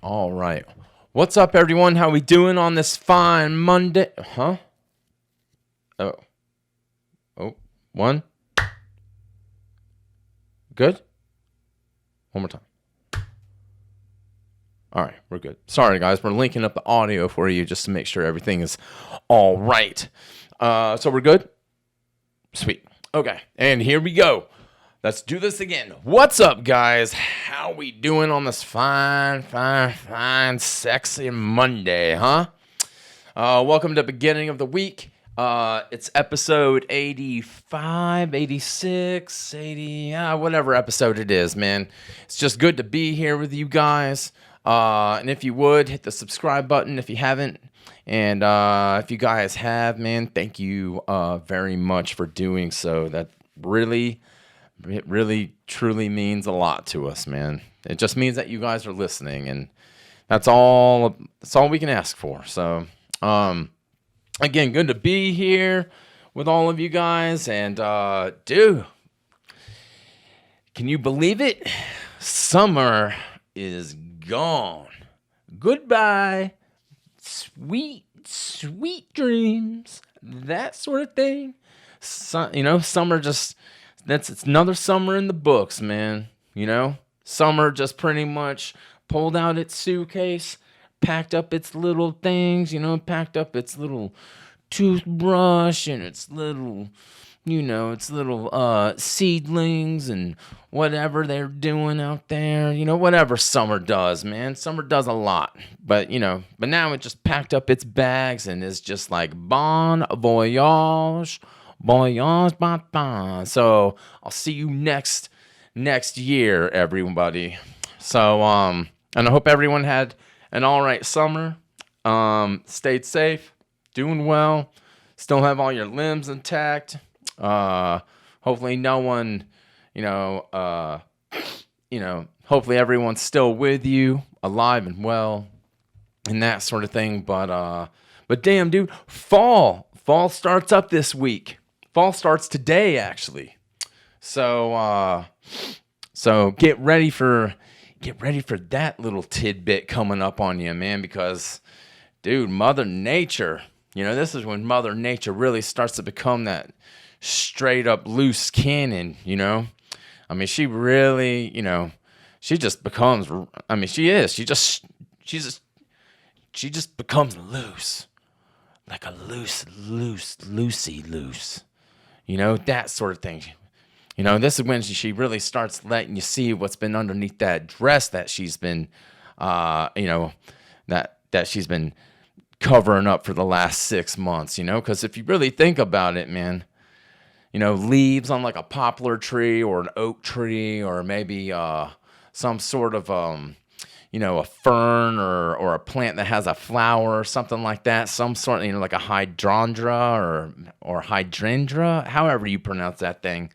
All right. What's up, everyone? How we doing on this fine Monday? Huh? Oh. One. Good? One more time. All right, we're good. Sorry, guys. We're linking up the audio for you just to make sure everything is all right. So we're good? Sweet. Okay, and here we go. Let's do this again. What's up, guys? How we doing on this fine, sexy Monday, huh? Welcome to the beginning of the week. It's episode 85, 86, 80, whatever episode it is, man. It's just good to be here with you guys. And if you would, hit the subscribe button if you haven't. And if you guys have, man, thank you very much for doing so. That really truly means a lot to us, man. It just means that you guys are listening, and that's all we can ask for. So again, good to be here with all of you guys. And dude, can you believe it? Summer is gone. Goodbye, sweet dreams, that sort of thing. Summer just, it's another summer in the books, man. Summer just pretty much pulled out its suitcase, packed up its little things, packed up its little toothbrush and its little seedlings and whatever they're doing out there, whatever summer does, man. Summer does a lot, but now it just packed up its bags and is just like, bon voyage, bon. So I'll see you next year, everybody. So, and I hope everyone had an all right summer, stayed safe, doing well, still have all your limbs intact. Hopefully no one, hopefully everyone's still with you, alive and well, and that sort of thing. But damn, dude, fall starts up this week. Fall starts today, actually. So get ready for that little tidbit coming up on you, man, because, dude, Mother Nature, this is when Mother Nature really starts to become that straight up loose cannon, I mean, she really, she just becomes, she just becomes loose, like a loosey, that sort of thing. This is when she really starts letting you see what's been underneath that dress that she's been, that she's been covering up for the last 6 months, because if you really think about it, man, leaves on like a poplar tree or an oak tree, or maybe some sort of, a fern or a plant that has a flower or something like that, some sort, like a hydrangea or hydrangea, however you pronounce that thing,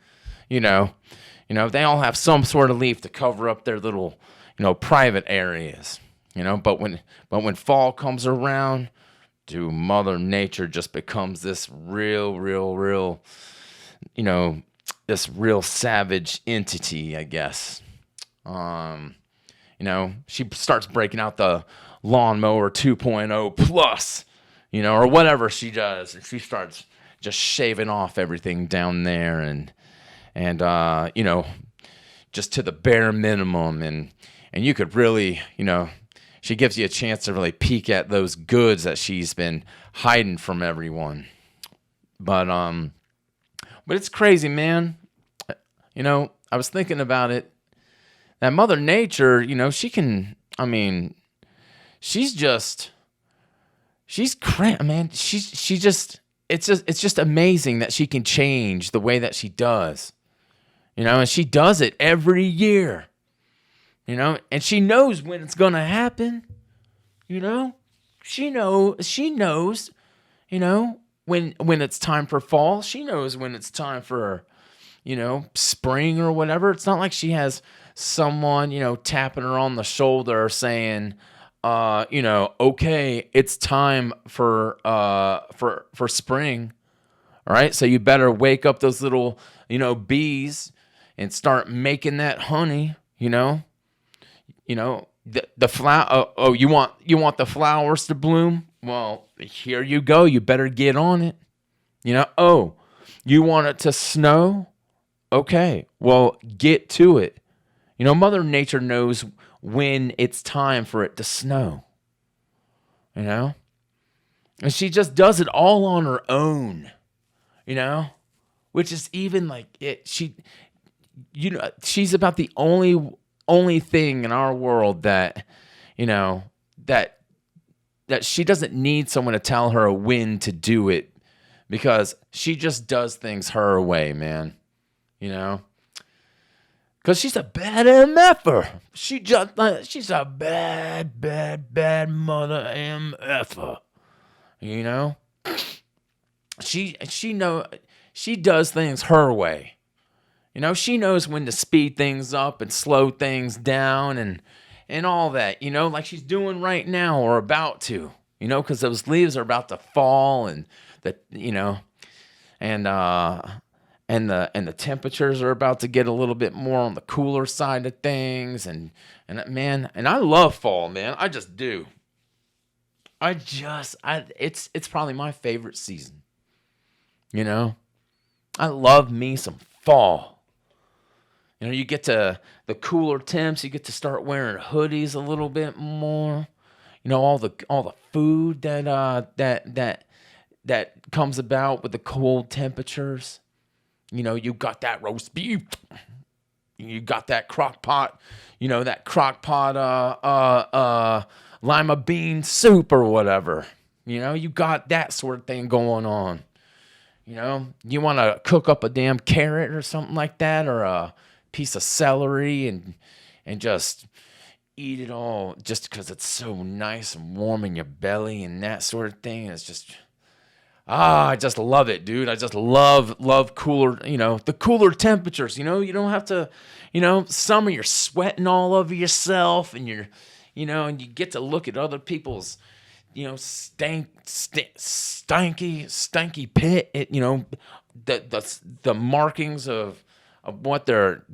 they all have some sort of leaf to cover up their little, private areas, but when fall comes around, dude, Mother Nature just becomes this real, this real savage entity, I guess. She starts breaking out the lawnmower 2.0 plus, or whatever she does. And she starts just shaving off everything down there and just to the bare minimum. And you could really, she gives you a chance to really peek at those goods that she's been hiding from everyone. But it's crazy, man. I was thinking about it. That Mother Nature, she can, she's crazy, man. It's just amazing that she can change the way that she does. And she does it every year. And she knows when it's going to happen. She knows, when it's time for fall. She knows when it's time for, spring or whatever. It's not like she has someone, tapping her on the shoulder saying, okay, it's time for spring. All right. So you better wake up those little, bees and start making that honey, the flower. Oh, you want the flowers to bloom? Well, here you go. You better get on it. Oh, you want it to snow? Okay, well, get to it. Mother Nature knows when it's time for it to snow. And she just does it all on her own. Which is even like it. She's about the only thing in our world that that she doesn't need someone to tell her when to do it, because she just does things her way, man. Because she's a bad MFer. She's a bad mother MFer. She does things her way. She knows when to speed things up and slow things down and all that, like she's doing right now or about to, because those leaves are about to fall and and the temperatures are about to get a little bit more on the cooler side of things, and man, and I love fall, man. I just do. It's probably my favorite season. I love me some fall. You get to the cooler temps, you get to start wearing hoodies a little bit more. All the food that comes about with the cold temperatures. You got that roast beef. You got that crock pot, lima bean soup or whatever. You got that sort of thing going on. You want to cook up a damn carrot or something like that, or a piece of celery and just eat it all just because it's so nice and warm in your belly and that sort of thing. It's just, I just love it, dude. I just love cooler, the cooler temperatures. You don't have to, summer you're sweating all over yourself, and and you get to look at other people's, stanky pit, the markings of what their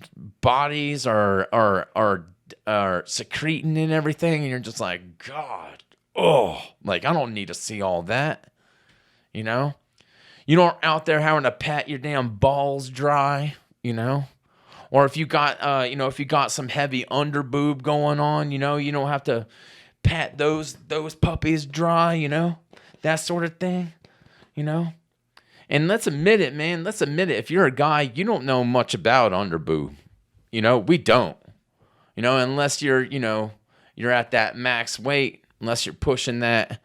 bodies are secreting and everything, and you're just like, God, like I don't need to see all that. You aren't out there having to pat your damn balls dry, or if you got some heavy under boob going on, you don't have to pat those puppies dry, that sort of thing, And let's admit it, man. Let's admit it. If you're a guy, you don't know much about underboob. We don't. Unless you're at that max weight, unless you're pushing that,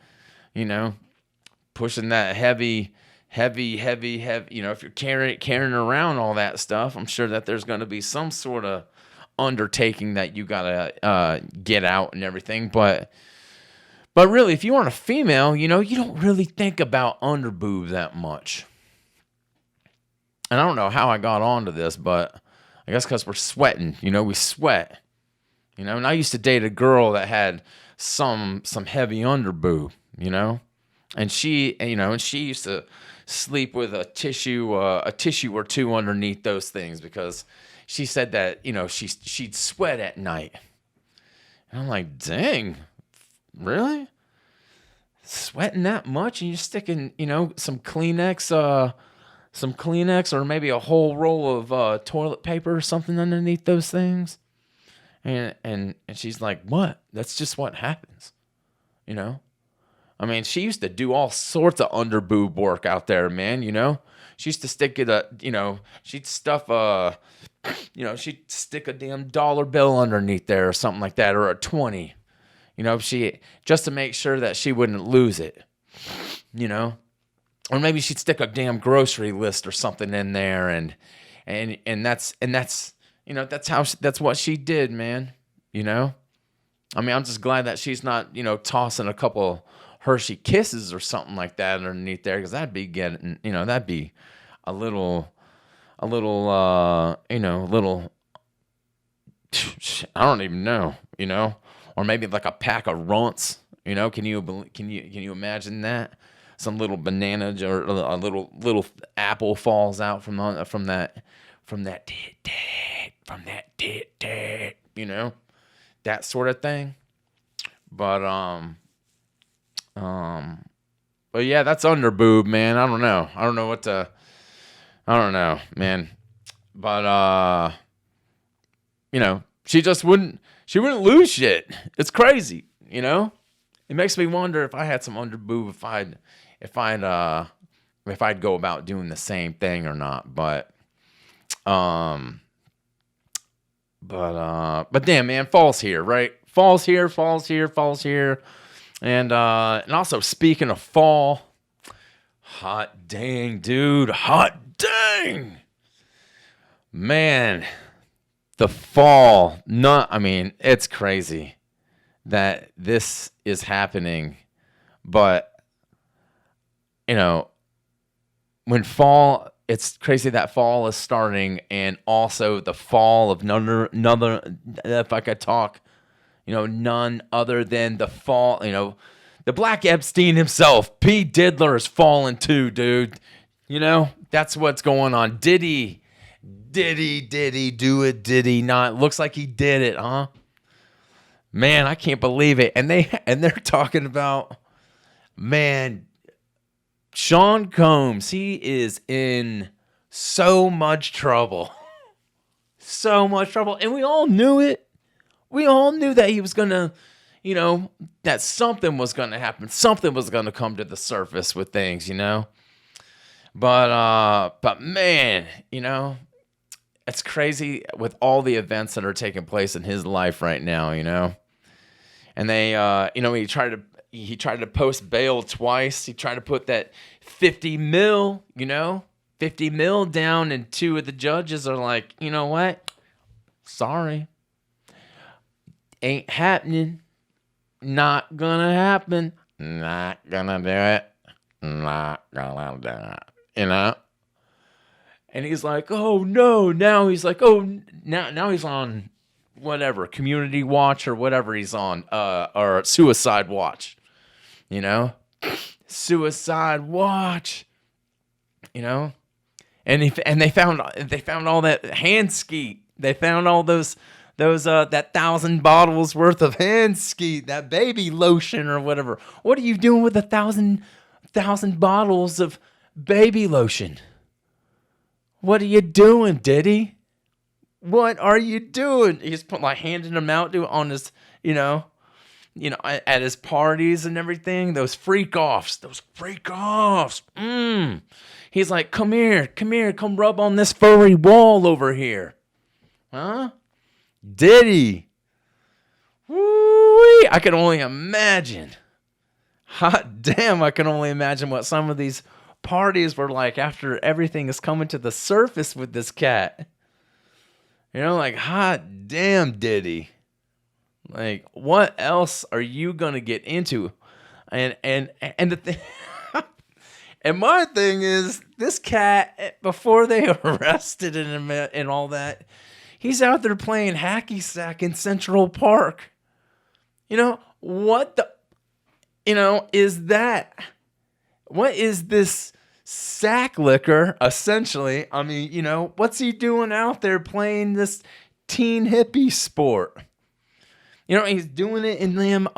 pushing that heavy. If you're carrying around all that stuff, I'm sure that there's going to be some sort of undertaking that you gotta get out and everything. But really, if you aren't a female, you don't really think about underboob that much. And I don't know how I got onto this, but I guess because we're sweating, we sweat. And I used to date a girl that had some heavy underboob, and she used to sleep with a tissue or two underneath those things, because she said that, she'd sweat at night. And I'm like, dang, really? Sweating that much, and you're sticking, some Kleenex or maybe a whole roll of toilet paper or something underneath those things. And she's like, what? That's just what happens. I mean, she used to do all sorts of underboob work out there, man. She used to stick it she'd stuff she'd stick a damn dollar bill underneath there or something like that, or a 20. She just to make sure that she wouldn't lose it. Or maybe she'd stick a damn grocery list or something in there, and that's that's what she did, man. I mean, I'm just glad that she's not tossing a couple Hershey Kisses or something like that underneath there, because that'd be getting that'd be a little I don't even know, or maybe like a pack of runts. Can you imagine that? Some little banana or a little apple falls out from that tit, that sort of thing. But but yeah, that's under Boob, man. I don't know. I don't know, man. But she wouldn't lose shit. It's crazy, It makes me wonder if I had some under Boob, if I'd go about doing the same thing or not. But damn, man, fall's here, right? Fall's here. And also, speaking of fall, hot dang, dude, hot dang, man, the fall. It's crazy that this is happening, but when fall, it's crazy that fall is starting, and also the fall of another. If I could talk. None other than the fall, the Black Epstein himself, P. Diddler, is falling too, dude. That's what's going on. Diddy, do it, Diddy not? Looks like he did it, huh? Man, I can't believe it. And they're talking about, man, Sean Combs, he is in so much trouble. So much trouble. And we all knew it. We all knew that he was going to, that something was going to happen. Something was going to come to the surface with things, But man, it's crazy with all the events that are taking place in his life right now, And they, he tried to post bail twice. He tried to put that 50 mil, 50 mil down, and two of the judges are like, you know what? Sorry. Ain't happening. Not gonna happen. Not gonna do it. Not gonna do it. And he's like, oh no. Now he's like, oh, now he's on whatever, Community Watch or whatever he's on, or Suicide Watch. Suicide Watch. And they found all that hand skeet. They found all those that 1,000 bottles worth of hand skeet, that baby lotion or whatever. What are you doing with 1,000 bottles of baby lotion? What are you doing, Diddy? What are you doing? He's handing them out on his, at his parties and everything. Those freak offs. He's like, come here, come rub on this furry wall over here. Huh? Diddy. Woo-wee. I can only imagine. Hot damn, I can only imagine what some of these parties were like after everything is coming to the surface with this cat. Hot damn, Diddy. What else are you gonna get into? And the thing, and my thing is, this cat, before they arrested him and all that, he's out there playing hacky sack in Central Park. What the, is that? What is this sack liquor, essentially? What's he doing out there playing this teen hippie sport? He's doing it in them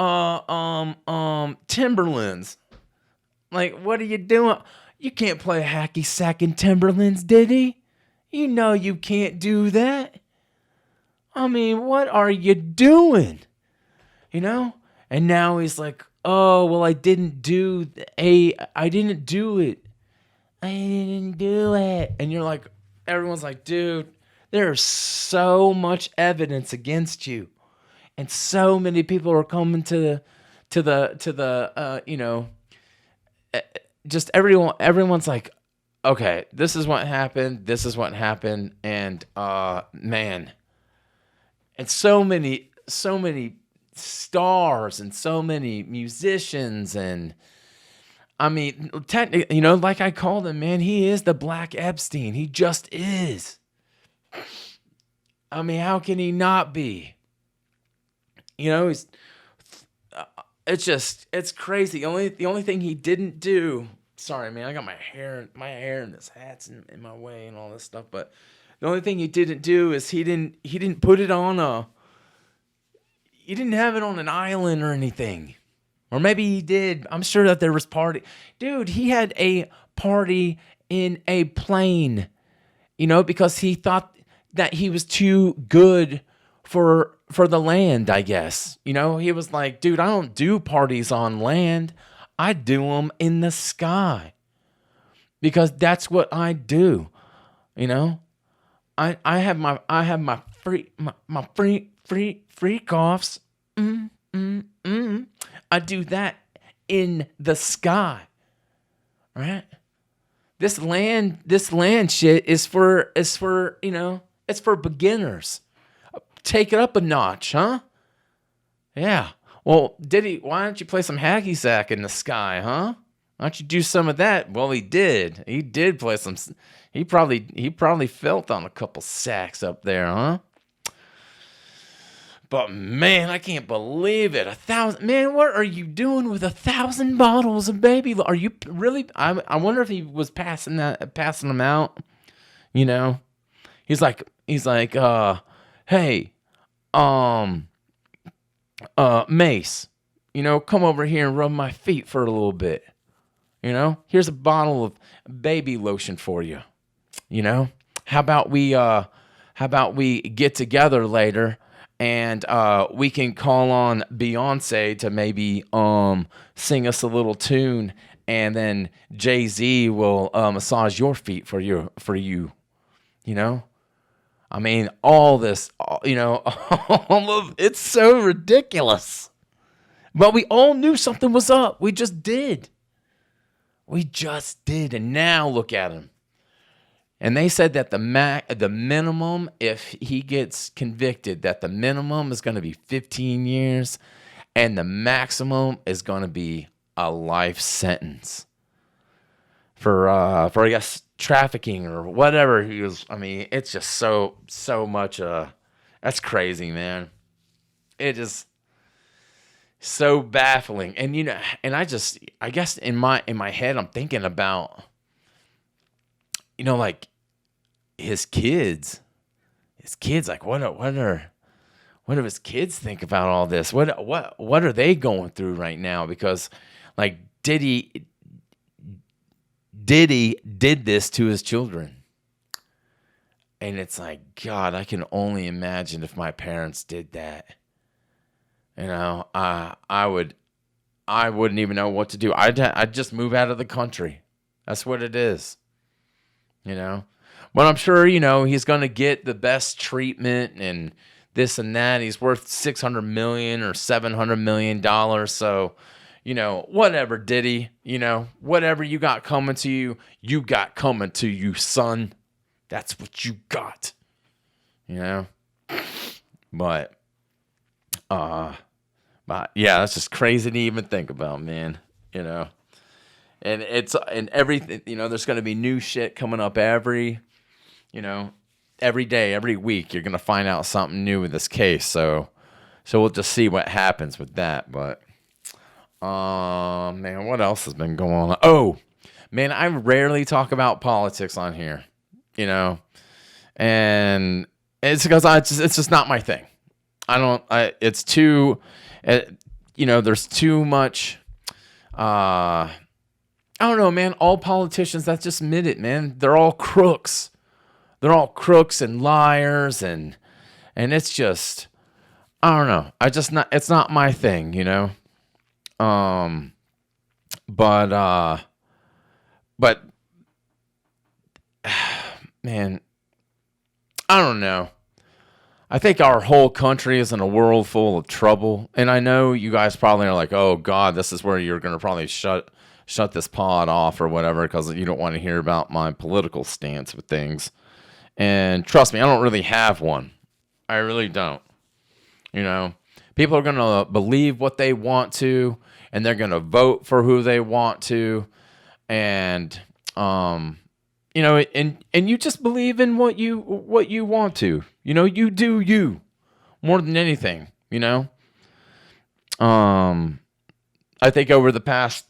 Timberlands. What are you doing? You can't play hacky sack in Timberlands, Diddy. You can't do that. What are you doing? And now he's like, oh, well, I didn't do it. And you're like, everyone's like, dude, there's so much evidence against you. And so many people are coming to the just everyone's like, okay, this is what happened. And, man, and so many stars and so many musicians. And technically, like I called him, man, he is the Black Epstein. He just is. How can he not be? He's, it's crazy. The only thing he didn't do, sorry, man, I got my hair and this hat's in my way and all this stuff. But the only thing he didn't do is he didn't put it on he didn't have it on an island or anything. Or maybe he did. I'm sure that there was party. Dude, he had a party in a plane, because he thought that he was too good for the land, I guess. He was like, dude, I don't do parties on land. I do them in the sky. Because that's what I do. I have my freak offs. I do that in the sky, right? This land shit is for it's for beginners. Take it up a notch, huh? Yeah. Well, Diddy, why don't you play some hacky sack in the sky, huh? Why don't you do some of that? Well, he did. He did play some. He probably felt on a couple sacks up there, huh? But man, I can't believe it. 1,000. Man, what are you doing with 1,000 bottles of baby? Are you really? I wonder if he was passing them out. He's like, hey, Mace, come over here and rub my feet for a little bit. Here's a bottle of baby lotion for you. How about we get together later and we can call on Beyonce to maybe sing us a little tune, and then Jay-Z will massage your feet for you. I mean, all this, all of it's so ridiculous. But we all knew something was up. We just did. And now look at him. And they said that the minimum, if he gets convicted, that the minimum is going to be 15 years, and the maximum is going to be a life sentence for I guess trafficking or whatever he was. I mean, it's just so much. That's crazy, man. It is so baffling, and and I guess in my head I'm thinking about, like his kids, like what do his kids think about all this? What are they going through right now? Because like Diddy did this to his children, and it's like, God, I can only imagine if my parents did that. I wouldn't even know what to do. I'd just move out of the country. That's what it is. But I'm sure, he's going to get the best treatment and this and that. He's worth $600 million or $700 million. So, whatever, Diddy, whatever you got coming to you, you got coming to you, son. That's what you got, But yeah, that's just crazy to even think about, man, And everything, there's going to be new shit coming up every day, every week. You're going to find out something new with this case. So we'll just see what happens with that. But, man, what else has been going on? Oh, man, I rarely talk about politics on here, and it's because it's just not my thing. It's too, there's too much, I don't know, man. All politicians, that's just admit it, man. They're all crooks. They're all crooks and liars, and it's just, I don't know. It's not my thing, But man, I don't know. I think our whole country is in a world full of trouble, and I know you guys probably are like, "Oh God, this is where you're going to probably shut this pod off or whatever," because you don't want to hear about my political stance with things. And trust me, I don't really have one. I really don't. People are going to believe what they want to, and they're going to vote for who they want to, and and you just believe in what you want to. You do you more than anything. I think over the past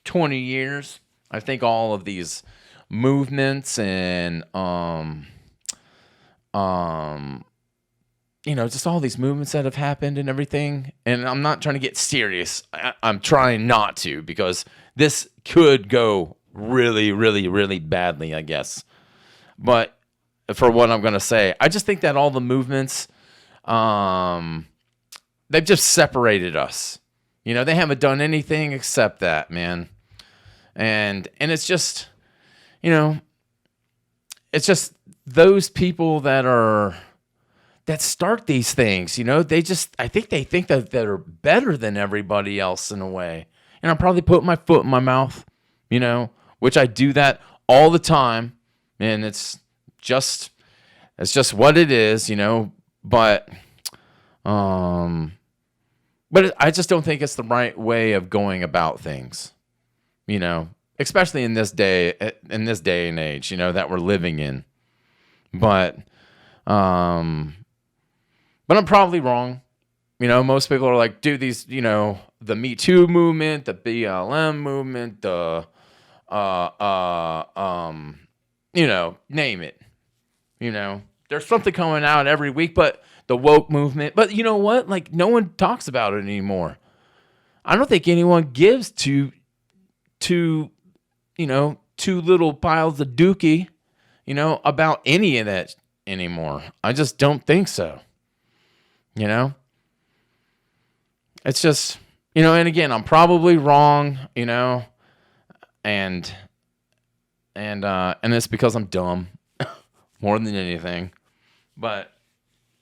20 years, I think all of these movements and just all these movements that have happened and everything. And I'm not trying to get serious. I'm trying not to, because this could go really, really, really badly, I guess. But for what I'm going to say, I just think that all the movements, they've just separated us. They haven't done anything except that, man. And it's just, it's just those people that start these things, I think they think that they're better than everybody else in a way. And I'm probably putting my foot in my mouth, which I do that all the time. And it's just what it is, but I just don't think it's the right way of going about things, especially in this day and age, that we're living in. But I'm probably wrong. Most people are like, dude, these, the Me Too movement, the BLM movement, the, name it. There's something coming out every week, but the woke movement. But you know what? Like, no one talks about it anymore. I don't think anyone gives two little piles of dookie, about any of that anymore. I just don't think so. It's just, and again, I'm probably wrong, and it's because I'm dumb more than anything. But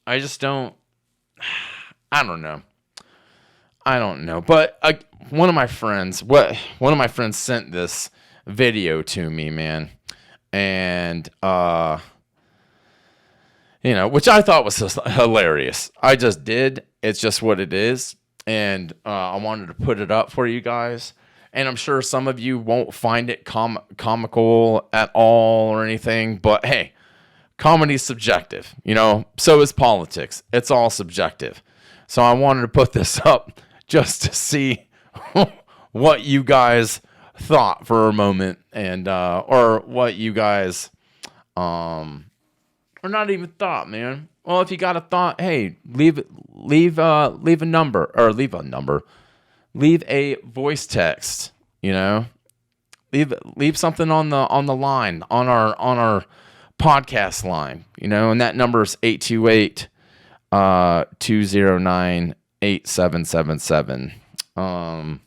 I just don't, I don't know. But one of my friends sent this video to me, man. And, which I thought was just hilarious. I just did. It's just what it is. And I wanted to put it up for you guys. And I'm sure some of you won't find it comical at all or anything. But hey, comedy's subjective. So is politics. It's all subjective. So I wanted to put this up just to see what you guys thought for a moment, and or what you guys or not even thought, man. Well, if you got a thought, hey, leave a voice text, leave something on the line, on our podcast line, and that number is 828-209-8777.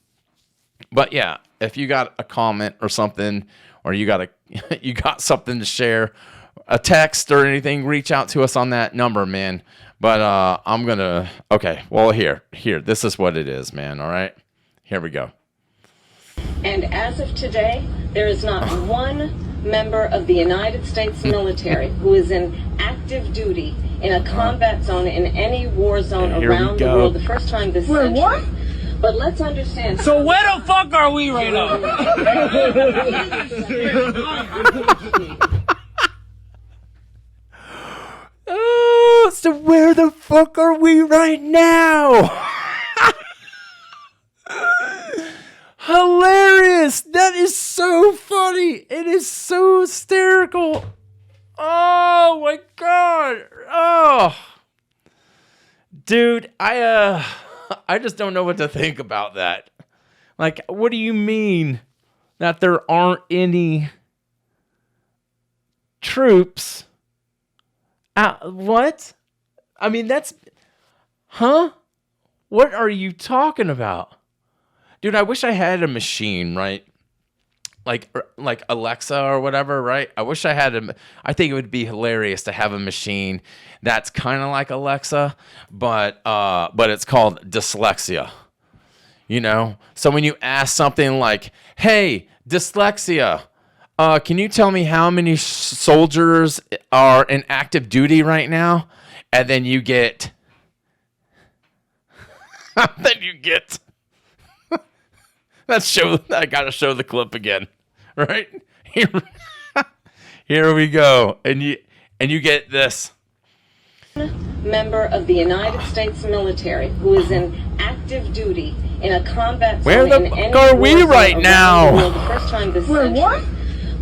But yeah, if you got a comment or something, or you got something to share, a text or anything, reach out to us on that number, man. But here, this is what it is, man. All right, here we go. And as of today, there is not one member of the United States military who is in active duty in a combat zone in any war zone around the world. The first time this century. What? But let's understand. So where the fuck are we right now? Oh, so where the fuck are we right now? Hilarious. That is so funny. It is so hysterical. Oh my God. Oh, dude, I just don't know what to think about that. Like, what do you mean that there aren't any troops? What? I mean, what are you talking about? Dude, I wish I had a machine, right? Like Alexa or whatever, right? I wish I had I think it would be hilarious to have a machine that's kind of like Alexa, but it's called dyslexia. So when you ask something like, "Hey, dyslexia, can you tell me how many soldiers are in active duty right now?" And then you get I gotta show the clip again, right? Here we go, and you get this. Member of the United States military who is in active duty in a combat zone. Where the fuck are we right now? the first time this century. What?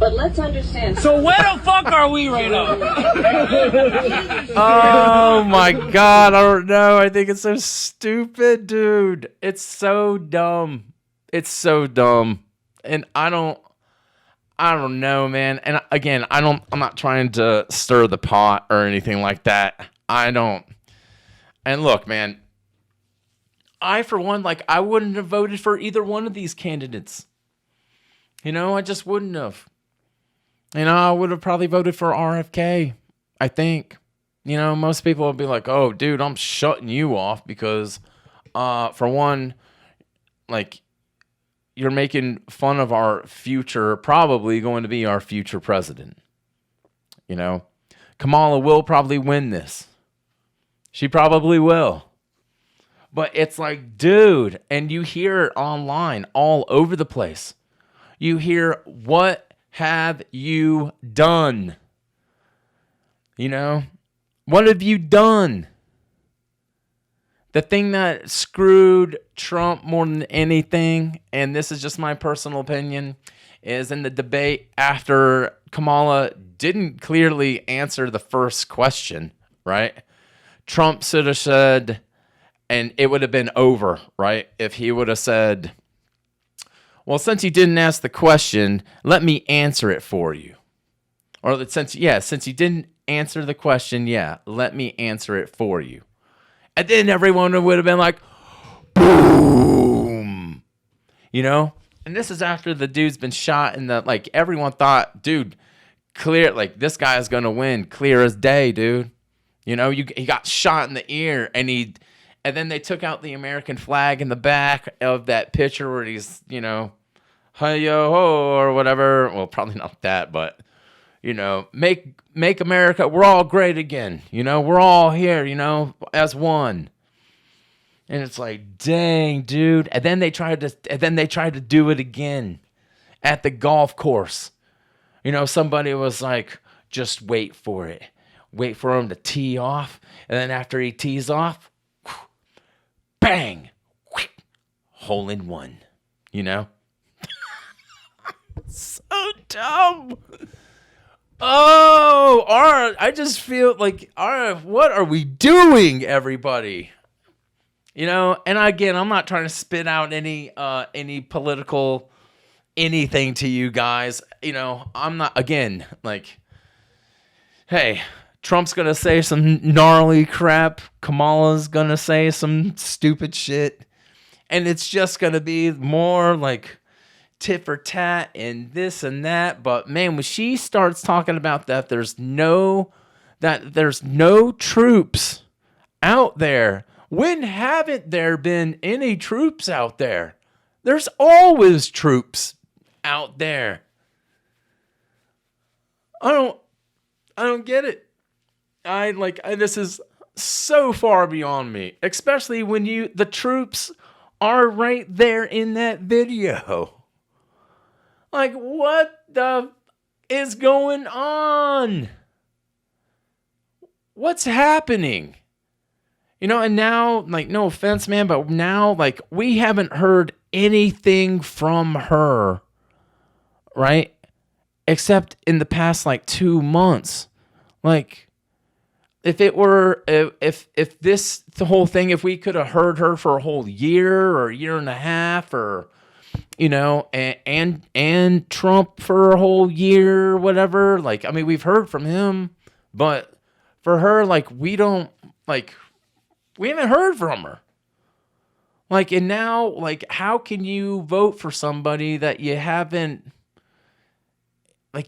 But let's understand. So where the fuck are we right now? Oh my God, I don't know. I think it's so stupid, dude. It's so dumb. It's so dumb. And I don't know, man. And again, I'm not trying to stir the pot or anything like that. And look, man, I, for one, I wouldn't have voted for either one of these candidates. I just wouldn't have. I would have probably voted for RFK, I think. Most people would be like, oh, dude, I'm shutting you off because, for one, you're making fun of our future, probably going to be our future president. Kamala will probably win this. She probably will. But it's like, dude, and you hear it online all over the place. You hear, what have you done? What have you done? The thing that screwed Trump more than anything, and this is just my personal opinion, is in the debate after Kamala didn't clearly answer the first question, right? Trump should have said, and it would have been over, right? If he would have said, well, since you didn't ask the question, let me answer it for you. Or since you didn't answer the question, let me answer it for you. And then everyone would have been like, boom. And this is after the dude's been shot and everyone thought, dude, clear, this guy is going to win, clear as day, dude. He got shot in the ear and then they took out the American flag in the back of that picture where he's, hi-yo-ho or whatever. Well, probably not that, but, make America, we're all great again. We're all here, as one. And it's like, dang, dude. And then they tried to do it again at the golf course. Somebody was like, just wait for it. Wait for him to tee off. And then after he tees off, bang, hole in one, So dumb. Oh, I just feel like, what are we doing, everybody? And again, I'm not trying to spit out any political anything to you guys. I'm not, again, hey, Trump's going to say some gnarly crap. Kamala's going to say some stupid shit. And it's just going to be more tit for tat and this and that. But man, when she starts talking about that there's no troops out there. When haven't there been any troops out there? There's always troops out there. I don't get it. This is so far beyond me, especially when the troops are right there in that video. What the is going on? What's happening? And now, no offense, man, but now, we haven't heard anything from her, right? Except in the past, 2 months. If it were, if this, the whole thing, if we could have heard her for a whole year or a year and a half or, and Trump for a whole year or whatever, we've heard from him, but for her, we don't, we haven't heard from her. And now, how can you vote for somebody that you haven't,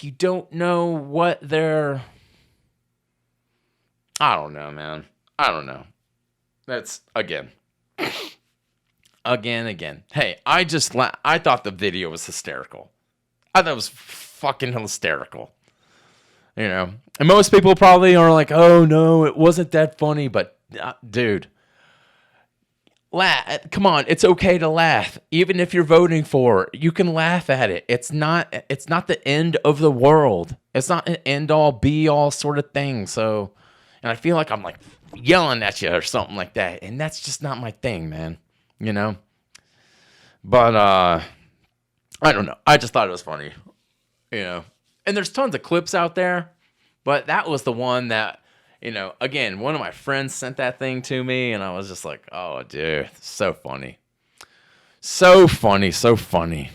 you don't know what they're, I don't know, man. I don't know. That's, again. Hey, I thought the video was hysterical. I thought it was fucking hysterical. And most people probably are like, oh, no, it wasn't that funny. But, dude, come on. It's okay to laugh. Even if you're voting for it, you can laugh at it. It's not the end of the world. It's not an end-all, be-all sort of thing. So, and I feel like I'm, yelling at you or something like that. And that's just not my thing, man. But, I don't know. I just thought it was funny. And there's tons of clips out there, but that was the one that, again, one of my friends sent that thing to me, and I was just like, oh, dude, so funny. So funny, so funny.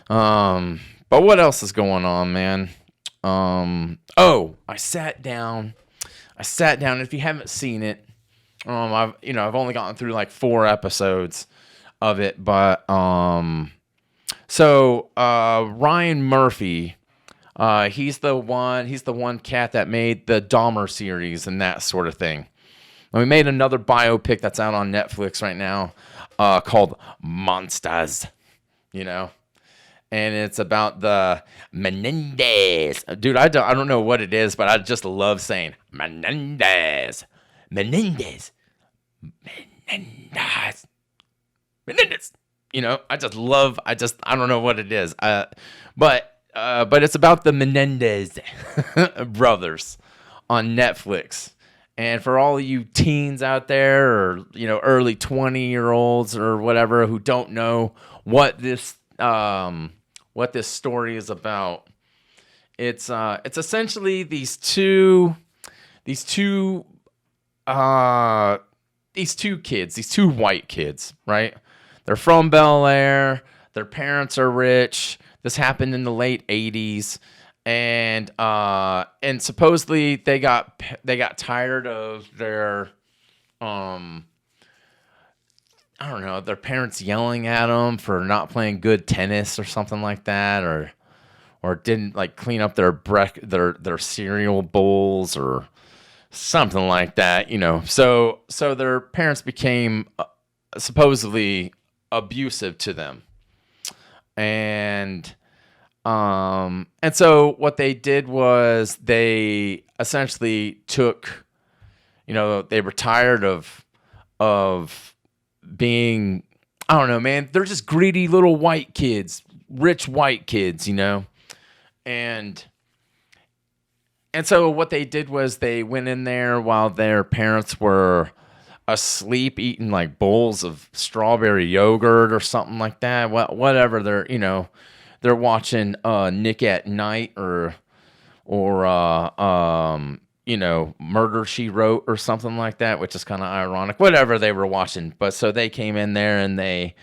But what else is going on, man? I sat down. If you haven't seen it, I've only gotten through like 4 episodes of it, but Ryan Murphy, he's the one cat that made the Dahmer series and that sort of thing. And we made another biopic that's out on Netflix right now, called Monsters, and it's about the Menendez. Dude, I don't know what it is, but I just love saying Menendez. Menendez. I don't know what it is. But it's about the Menendez brothers on Netflix. And for all of you teens out there, or early 20-year-olds or whatever who don't know what this story is about, it's essentially these two kids, these two white kids, right? They're from Bel Air. Their parents are rich. This happened in the late 80s. And supposedly they got tired of their I don't know, their parents yelling at them for not playing good tennis or something like that, or didn't like clean up their cereal bowls or something like that, So their parents became supposedly abusive to them. And so what they did was they essentially took, they were tired of being, I don't know, man, they're just greedy little white kids, rich white kids, and so what they did was they went in there while their parents were asleep, eating like bowls of strawberry yogurt or something like that. Whatever, they're watching Nick at Night or Murder, She Wrote or something like that, which is kind of ironic. Whatever they were watching. But so they came in there and they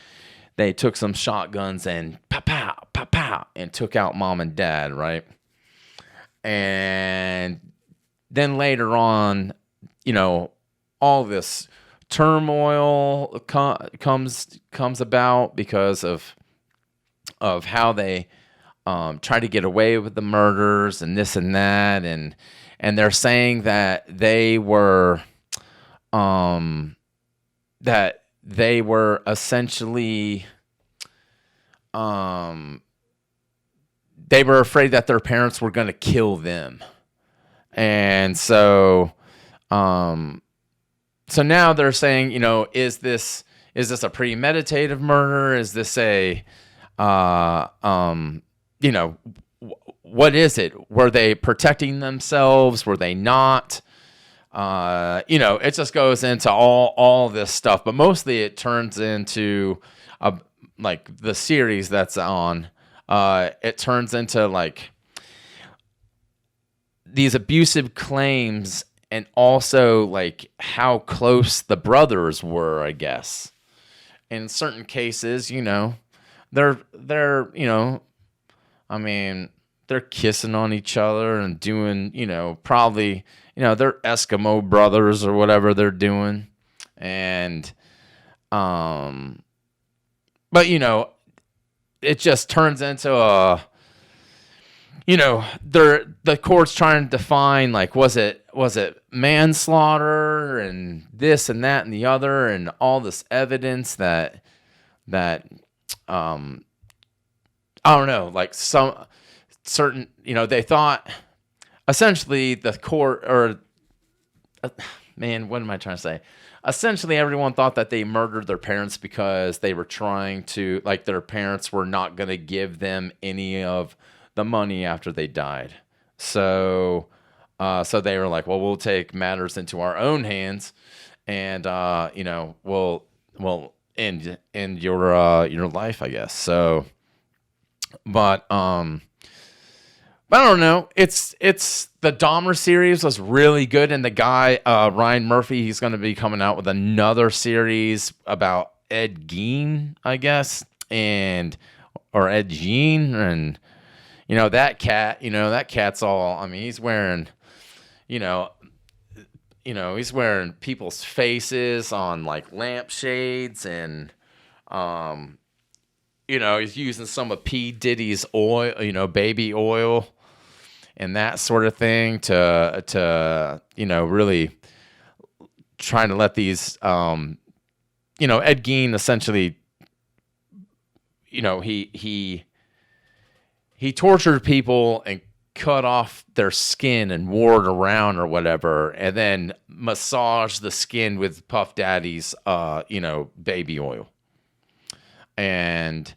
took some shotguns and pow, pow, pow, pow, and took out mom and dad, right? And then later on, all this turmoil comes about because of how they try to get away with the murders and this and that, and they're saying that they were essentially they were afraid that their parents were going to kill them, and so now they're saying, is this a premeditated murder? Is this a what is it? Were they protecting themselves? Were they not? It just goes into all this stuff, but mostly it turns into like the series that's on. It turns into like these abusive claims, and also like how close the brothers were, I guess. In certain cases, they're they're kissing on each other and doing, probably, they're Eskimo brothers or whatever they're doing. And, but, it just turns into the court's trying to define, like, was it manslaughter and this and that and the other, and all this evidence that, I don't know, like some certain, they thought essentially the court, or man, what am I trying to say? Essentially, everyone thought that they murdered their parents because they were trying to, like, their parents were not going to give them any of the money after they died. So they were like, well, we'll take matters into our own hands, and we'll end your life, I guess. So, but But I don't know. It's the Dahmer series was really good, and the guy Ryan Murphy, he's going to be coming out with another series about Ed Gein, I guess, or Ed Gein, and that cat's all. I mean, he's wearing, he's wearing people's faces on like lampshades, and he's using some of P. Diddy's oil, baby oil, and that sort of thing to really trying to let these Ed Gein essentially, he tortured people and cut off their skin and wore it around or whatever, and then massaged the skin with Puff Daddy's baby oil. And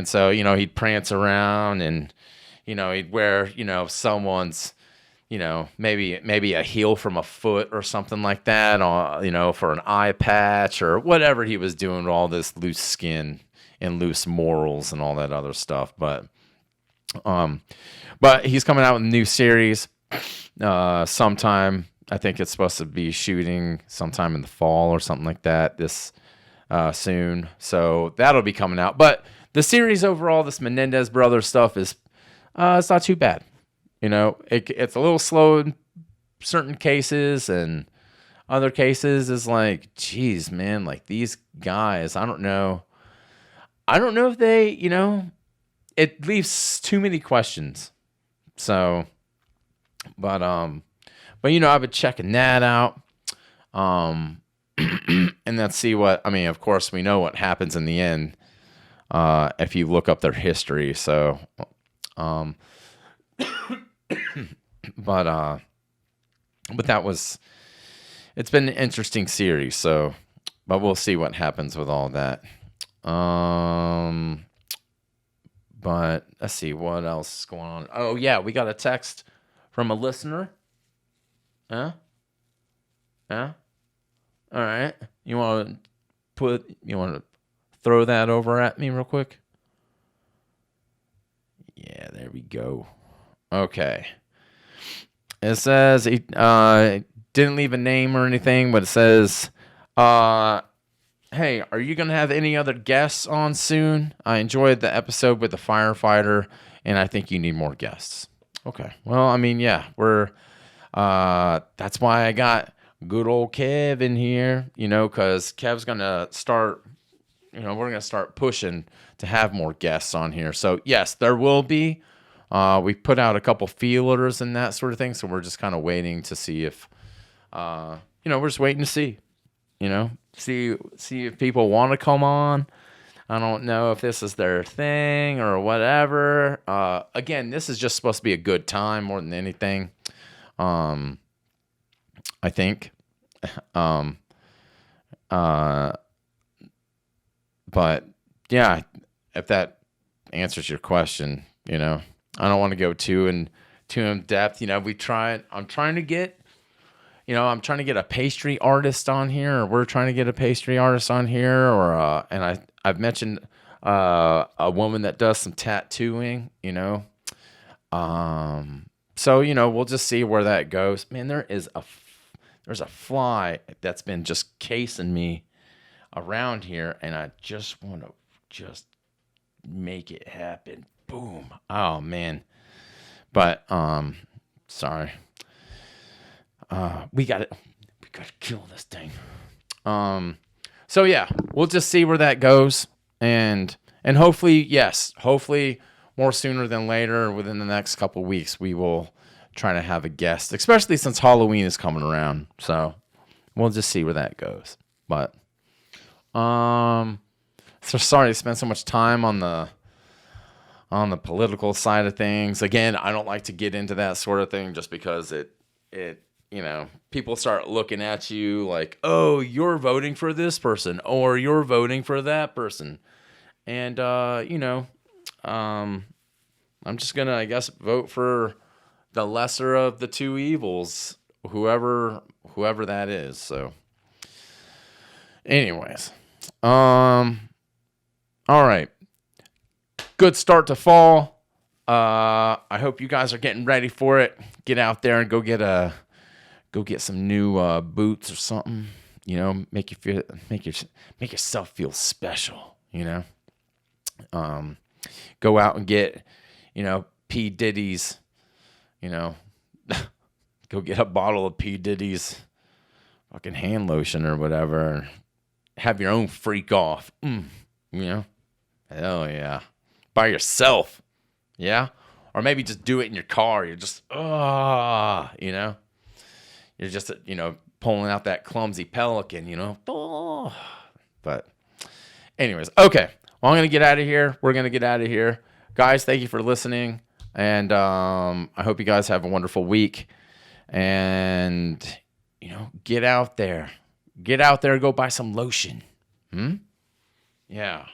so, he'd prance around, and, he'd wear, someone's, maybe a heel from a foot or something like that, for an eye patch or whatever he was doing with all this loose skin and loose morals and all that other stuff. But he's coming out with a new series sometime. I think it's supposed to be shooting sometime in the fall or something like that soon. So that'll be coming out. But the series overall, this Menendez Brothers stuff is it's not too bad. It's a little slow in certain cases, and other cases is like, geez, man, like these guys, I don't know if they, it leaves too many questions. So, but I've been checking that out. And let's see of course we know what happens in the end, if you look up their history. So, but it's been an interesting series. So, but we'll see what happens with all that. But let's see what else is going on. Oh yeah, we got a text from a listener. Huh? All right. You want to throw that over at me real quick? Yeah, there we go. Okay. It says he didn't leave a name or anything, but it says, hey, are you going to have any other guests on soon? I enjoyed the episode with the firefighter, and I think you need more guests. Okay. Well, yeah, that's why I got good old Kev in here, because Kev's going to start, we're going to start pushing to have more guests on here. So, yes, there will be. We put out a couple feelers and that sort of thing, so we're just kind of waiting to see if, we're just waiting to see, see if people want to come on. I don't know if this is their thing or whatever. Again, this is just supposed to be a good time more than anything. I think. But yeah, if that answers your question, I don't want to go too in depth. I'm trying to get a pastry artist on here, or we're trying to get a pastry artist on here, or and I've mentioned a woman that does some tattooing, So, we'll just see where that goes. Man, there's a fly that's been just casing me around here, and I just want to just make it happen. Boom. Oh, man. But, sorry. We gotta kill this thing. So yeah, we'll just see where that goes, and hopefully more sooner than later, within the next couple weeks, we will try to have a guest, especially since Halloween is coming around. So we'll just see where that goes. But so sorry to spend so much time on the political side of things. Again, I don't like to get into that sort of thing just because it people start looking at you like, oh, you're voting for this person or you're voting for that person. And, I'm just going to, I guess, vote for the lesser of the two evils, whoever that is. So anyways, all right. Good start to fall. I hope you guys are getting ready for it. Get out there and go get some new boots or something. You know, make yourself feel special. You know, go out and get, you know, P Diddy's. You know, go get a bottle of P Diddy's fucking hand lotion or whatever. Have your own freak off. You know, hell yeah, by yourself. Yeah, or maybe just do it in your car. You're just you know, you're just you know, pulling out that clumsy pelican. You know, but anyways, okay. Well, I'm gonna get out of here. We're gonna get out of here, guys. Thank you for listening, and I hope you guys have a wonderful week. And you know, get out there, go buy some lotion. Yeah.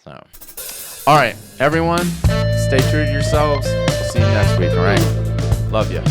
So, all right, everyone, stay true to yourselves. See you next week. All right, love you.